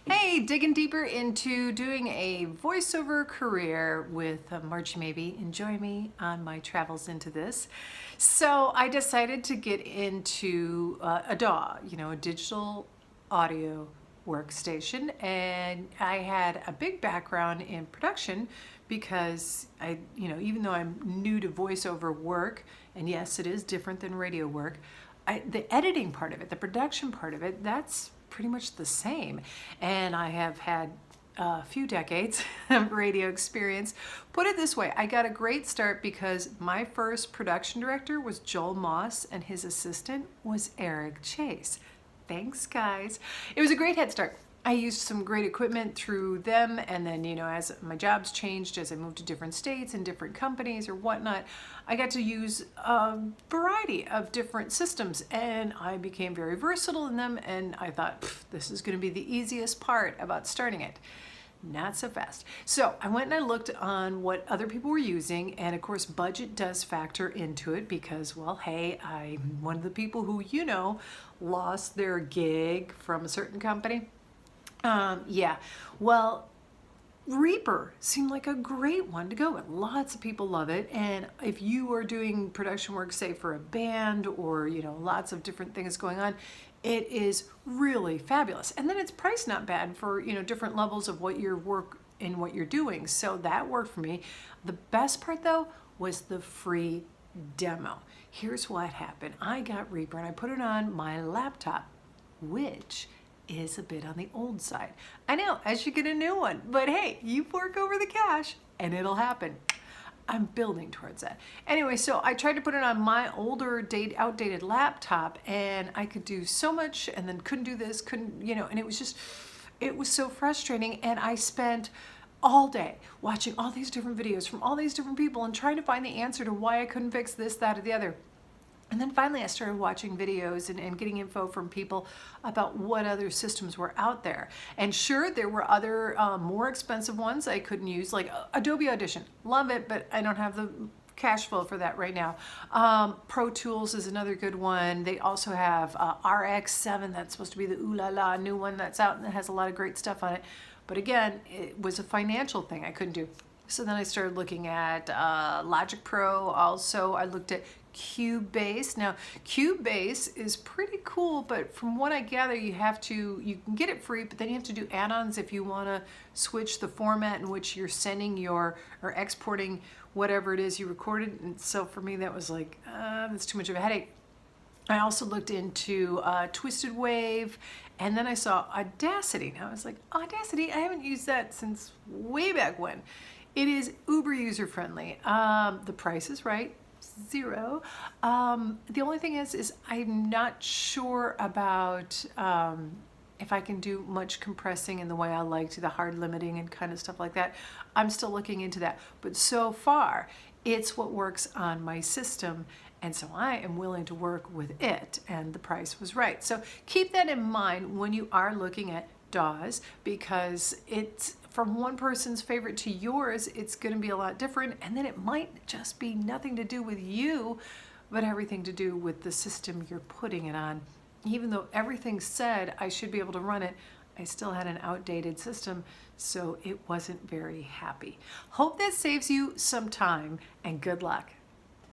Hey, digging deeper into doing a voiceover career with March Maybe. Enjoy me on my travels into this. So I decided to get into a DAW, a digital audio workstation, and I had a big background in production because even though I'm new to voiceover work, and yes, it is different than radio work, the editing part of it, the production part of it, that's pretty much the same. And I have had a few decades of radio experience. Put it this way, I got a great start because my first production director was Joel Moss and his assistant was Eric Chase. Thanks, guys. It was a great head start. I used some great equipment through them, and then, as my jobs changed, as I moved to different states and different companies or whatnot, I got to use a variety of different systems, and I became very versatile in them, and I thought, this is going to be the easiest part about starting it. Not so fast. So I went and I looked on what other people were using, and of course budget does factor into it because, well, hey, I'm one of the people who, lost their gig from a certain company. Well, Reaper seemed like a great one to go with. Lots of people love it. And if you are doing production work, say for a band or, lots of different things going on, it is really fabulous. And then it's priced not bad for, different levels of what your work and what you're doing. So that worked for me. The best part though was the free demo. Here's what happened. I got Reaper and I put it on my laptop, which is a bit on the old side. I know, as you get a new one, but hey, you fork over the cash and it'll happen. I'm building towards that. Anyway, so I tried to put it on my older, outdated laptop, and I could do so much and then couldn't do this, and it was so frustrating. And I spent all day watching all these different videos from all these different people and trying to find the answer to why I couldn't fix this, that, or the other. And then finally I started watching videos and getting info from people about what other systems were out there. And sure, there were other more expensive ones I couldn't use, like Adobe Audition. Love it, but I don't have the cash flow for that right now. Pro Tools is another good one. They also have RX7, that's supposed to be the ooh la la new one that's out and that has a lot of great stuff on it. But again, it was a financial thing I couldn't do. So then I started looking at Logic Pro. Also, I looked at Cubase. Now, Cubase is pretty cool, but from what I gather, you can get it free, but then you have to do add-ons if you want to switch the format in which you're sending or exporting whatever it is you recorded. And so for me, that was like, that's too much of a headache. I also looked into Twisted Wave, and then I saw Audacity. Now I was like, Audacity, I haven't used that since way back when. It is uber user-friendly. The price is right, $0. The only thing is I'm not sure about if I can do much compressing in the way I like to, the hard limiting and kind of stuff like that. I'm still looking into that. But so far, it's what works on my system, and so I am willing to work with it, and the price was right. So keep that in mind when you are looking at DAWs, because it's from one person's favorite to yours, it's going to be a lot different, and then it might just be nothing to do with you, but everything to do with the system you're putting it on. Even though everything said I should be able to run it, I still had an outdated system, so it wasn't very happy. Hope that saves you some time, and good luck.